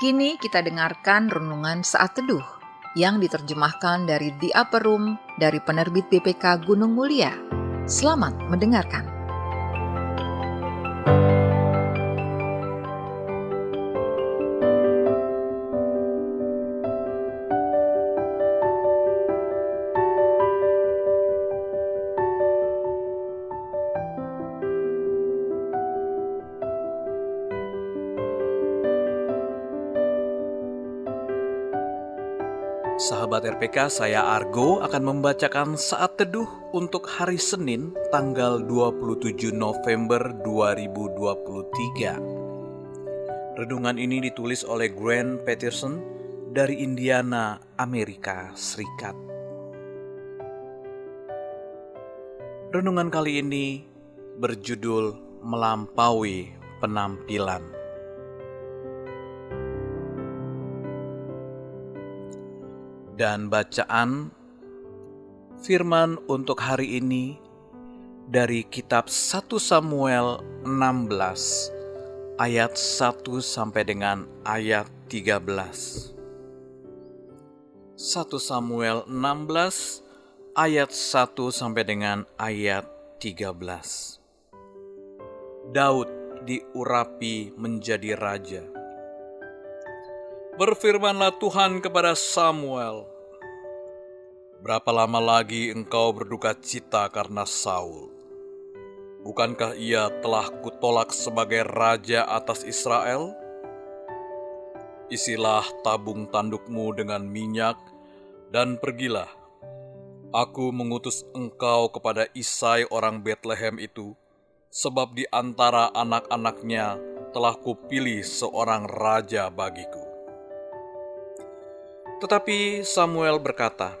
Kini kita dengarkan renungan saat teduh yang diterjemahkan dari The Upper Room dari penerbit BPK Gunung Mulia. Selamat mendengarkan. Sahabat RPK, saya Argo akan membacakan saat teduh untuk hari Senin tanggal 27 November 2023. Renungan ini ditulis oleh Grant Peterson dari Indiana, Amerika Serikat. Renungan kali ini berjudul Melampaui Penampilan. Dan bacaan firman untuk hari ini dari kitab 1 Samuel 16 ayat 1 sampai dengan ayat 13. 1 Samuel 16 ayat 1 sampai dengan ayat 13. Daud diurapi menjadi raja. Berfirmanlah Tuhan kepada Samuel, "Berapa lama lagi engkau berduka cita karena Saul? Bukankah ia telah kutolak sebagai raja atas Israel? Isilah tabung tandukmu dengan minyak dan pergilah. Aku mengutus engkau kepada Isai orang Betlehem itu, sebab di antara anak-anaknya telah kupilih seorang raja bagiku." Tetapi Samuel berkata,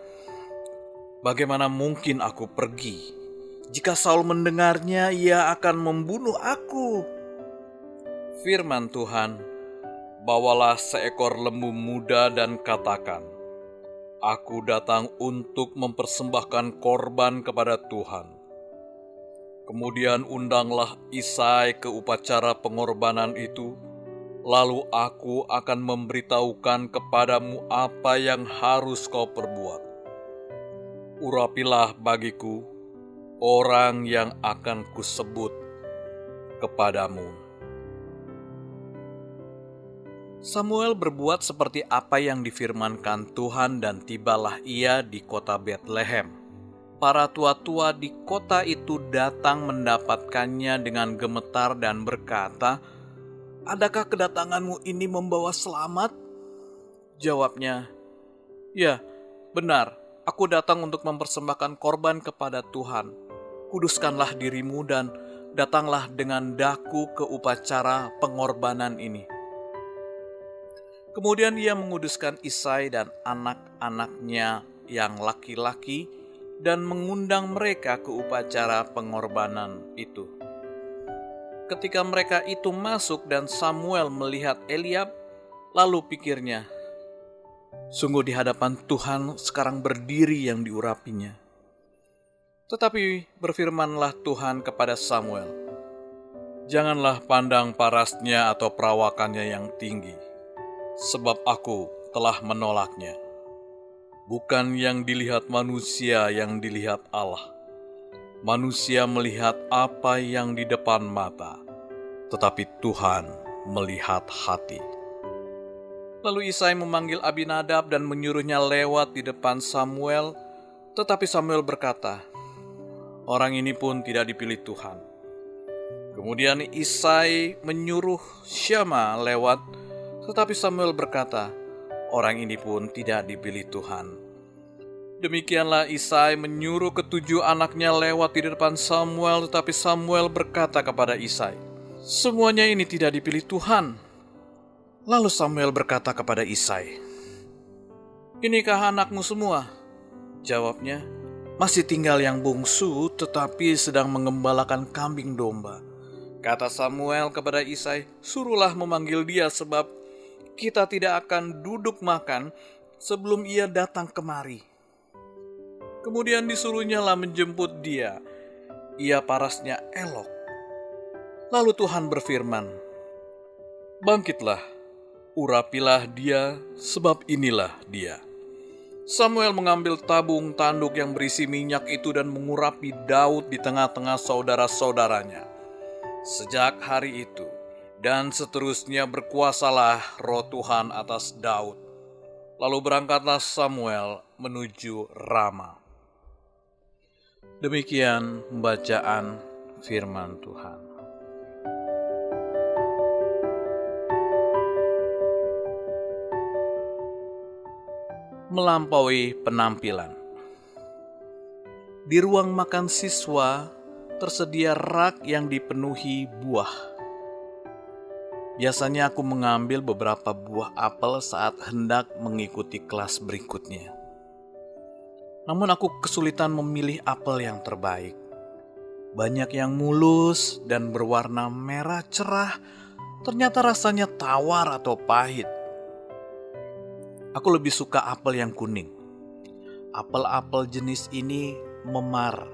"Bagaimana mungkin aku pergi? Jika Saul mendengarnya, ia akan membunuh aku." Firman Tuhan, "Bawalah seekor lembu muda dan katakan, Aku datang untuk mempersembahkan korban kepada Tuhan." Kemudian undanglah Isai ke upacara pengorbanan itu, lalu aku akan memberitahukan kepadamu apa yang harus kau perbuat. Urapilah bagiku orang yang akan kusebut kepadamu." Samuel berbuat seperti apa yang difirmankan Tuhan dan tibalah ia di kota Betlehem. Para tua-tua di kota itu datang mendapatkannya dengan gemetar dan berkata, "Adakah kedatanganmu ini membawa selamat?" Jawabnya, "Ya, benar. Aku datang untuk mempersembahkan korban kepada Tuhan. Kuduskanlah dirimu dan datanglah dengan daku ke upacara pengorbanan ini." Kemudian ia menguduskan Isai dan anak-anaknya yang laki-laki dan mengundang mereka ke upacara pengorbanan itu. Ketika mereka itu masuk dan Samuel melihat Eliab, lalu pikirnya, "Sungguh di hadapan Tuhan sekarang berdiri yang diurapinya." Tetapi berfirmanlah Tuhan kepada Samuel, "Janganlah pandang parasnya atau perawakannya yang tinggi, sebab aku telah menolaknya. Bukan yang dilihat manusia yang dilihat Allah. Manusia melihat apa yang di depan mata, tetapi Tuhan melihat hati." Lalu Isai memanggil Abinadab dan menyuruhnya lewat di depan Samuel, tetapi Samuel berkata, "Orang ini pun tidak dipilih Tuhan." Kemudian Isai menyuruh Syama lewat, tetapi Samuel berkata, "Orang ini pun tidak dipilih Tuhan." Demikianlah Isai menyuruh ketujuh anaknya lewat di depan Samuel, tetapi Samuel berkata kepada Isai, "Semuanya ini tidak dipilih Tuhan." Lalu Samuel berkata kepada Isai, "Inikah anakmu semua?" Jawabnya, "Masih tinggal yang bungsu, tetapi sedang mengembalakan kambing domba." Kata Samuel kepada Isai, "Suruhlah memanggil dia, sebab kita tidak akan duduk makan sebelum ia datang kemari." Kemudian disuruhnya lah menjemput dia. Ia parasnya elok. Lalu Tuhan berfirman, "Bangkitlah, Urapilah dia, sebab inilah dia." Samuel mengambil tabung tanduk yang berisi minyak itu dan mengurapi Daud di tengah-tengah saudara-saudaranya. Sejak hari itu dan seterusnya berkuasalah Roh Tuhan atas Daud. Lalu berangkatlah Samuel menuju Rama. Demikian pembacaan firman Tuhan. Melampaui penampilan. Di ruang makan siswa tersedia rak yang dipenuhi buah. Biasanya aku mengambil beberapa buah apel saat hendak mengikuti kelas berikutnya. Namun aku kesulitan memilih apel yang terbaik. Banyak yang mulus dan berwarna merah cerah, ternyata rasanya tawar atau pahit. Aku lebih suka apel yang kuning. Apel-apel jenis ini memar,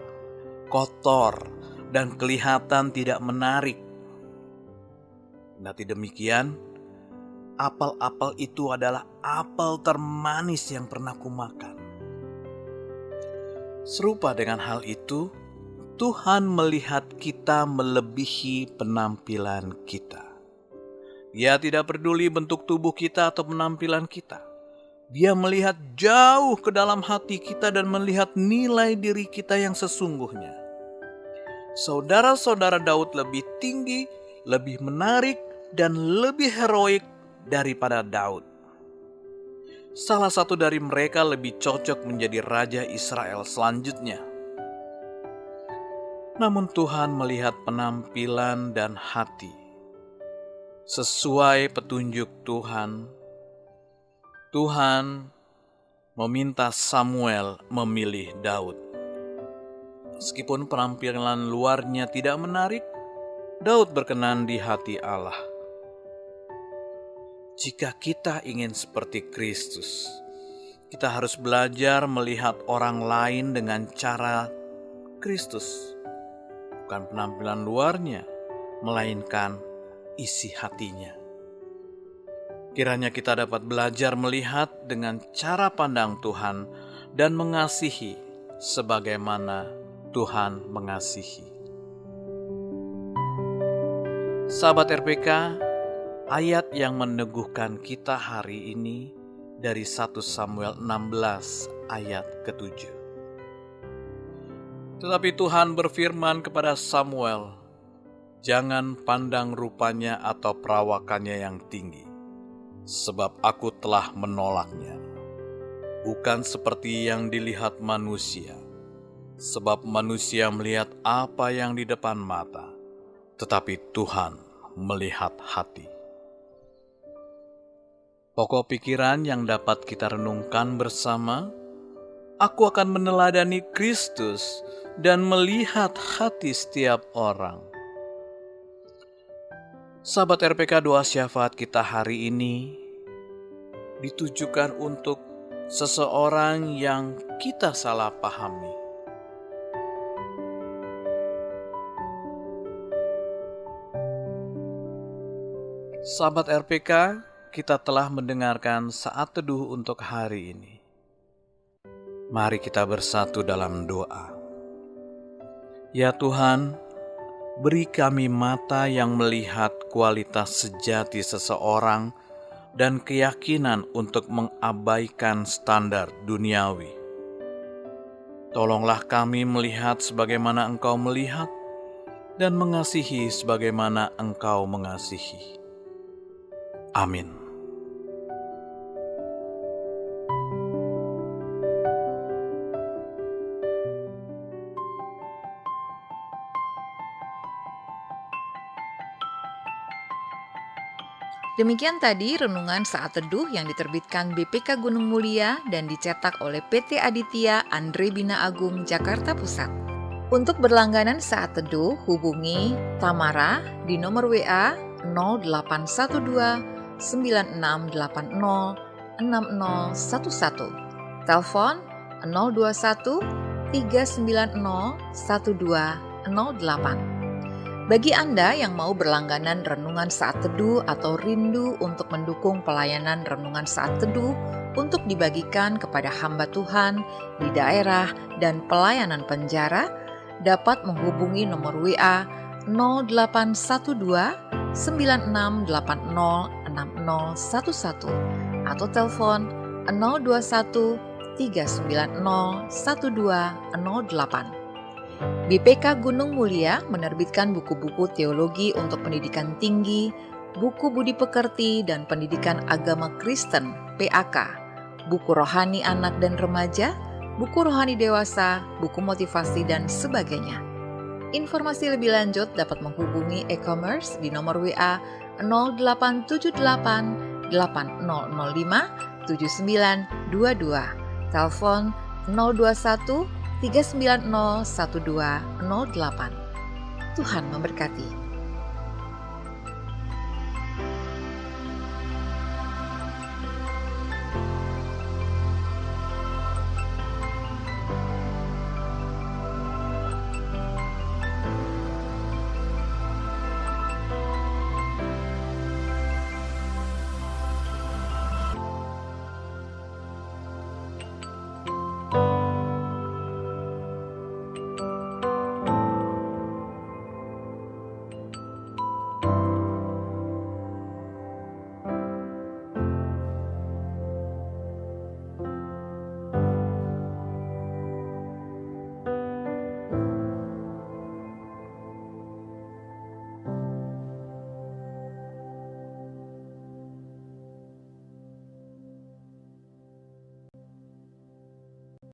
kotor, dan kelihatan tidak menarik. Kendati demikian, apel-apel itu adalah apel termanis yang pernah kumakan. Serupa dengan hal itu, Tuhan melihat kita melebihi penampilan kita. Dia tidak peduli bentuk tubuh kita atau penampilan kita. Dia melihat jauh ke dalam hati kita dan melihat nilai diri kita yang sesungguhnya. Saudara-saudara Daud lebih tinggi, lebih menarik, dan lebih heroik daripada Daud. Salah satu dari mereka lebih cocok menjadi raja Israel selanjutnya. Namun Tuhan melihat penampilan dan hati. Sesuai petunjuk Tuhan, Tuhan meminta Samuel memilih Daud. Meskipun penampilan luarnya tidak menarik, Daud berkenan di hati Allah. Jika kita ingin seperti Kristus, kita harus belajar melihat orang lain dengan cara Kristus. Bukan penampilan luarnya, melainkan isi hatinya. Kiranya kita dapat belajar melihat dengan cara pandang Tuhan dan mengasihi sebagaimana Tuhan mengasihi. Sahabat RPK, ayat yang meneguhkan kita hari ini dari 1 Samuel 16 ayat ke-7. Tetapi Tuhan berfirman kepada Samuel, "Jangan pandang rupanya atau perawakannya yang tinggi, sebab aku telah menolaknya. Bukan seperti yang dilihat manusia, sebab manusia melihat apa yang di depan mata, tetapi Tuhan melihat hati." Pokok pikiran yang dapat kita renungkan bersama, aku akan meneladani Kristus dan melihat hati setiap orang. Sahabat RPK, doa syafaat kita hari ini ditujukan untuk seseorang yang kita salah pahami. Sahabat RPK, kita telah mendengarkan saat teduh untuk hari ini. Mari kita bersatu dalam doa. Ya Tuhan, beri kami mata yang melihat kualitas sejati seseorang dan keyakinan untuk mengabaikan standar duniawi. Tolonglah kami melihat sebagaimana Engkau melihat dan mengasihi sebagaimana Engkau mengasihi. Amin. Demikian tadi renungan saat teduh yang diterbitkan BPK Gunung Mulia dan dicetak oleh PT Aditya Andre Bina Agung Jakarta Pusat. Untuk berlangganan saat teduh, hubungi Tamara di nomor WA 0812 9680 6011, telepon 021 390 1208. Bagi Anda yang mau berlangganan renungan saat teduh atau rindu untuk mendukung pelayanan renungan saat teduh untuk dibagikan kepada hamba Tuhan di daerah dan pelayanan penjara, dapat menghubungi nomor WA 0812 9680 6011 atau telepon 021 390 1208. BPK Gunung Mulia menerbitkan buku-buku teologi untuk pendidikan tinggi, buku budi pekerti dan pendidikan agama Kristen (PAK), buku rohani anak dan remaja, buku rohani dewasa, buku motivasi dan sebagainya. Informasi lebih lanjut dapat menghubungi e-commerce di nomor WA 0878 8005 7922, telepon 021 390 1208. Tuhan memberkati.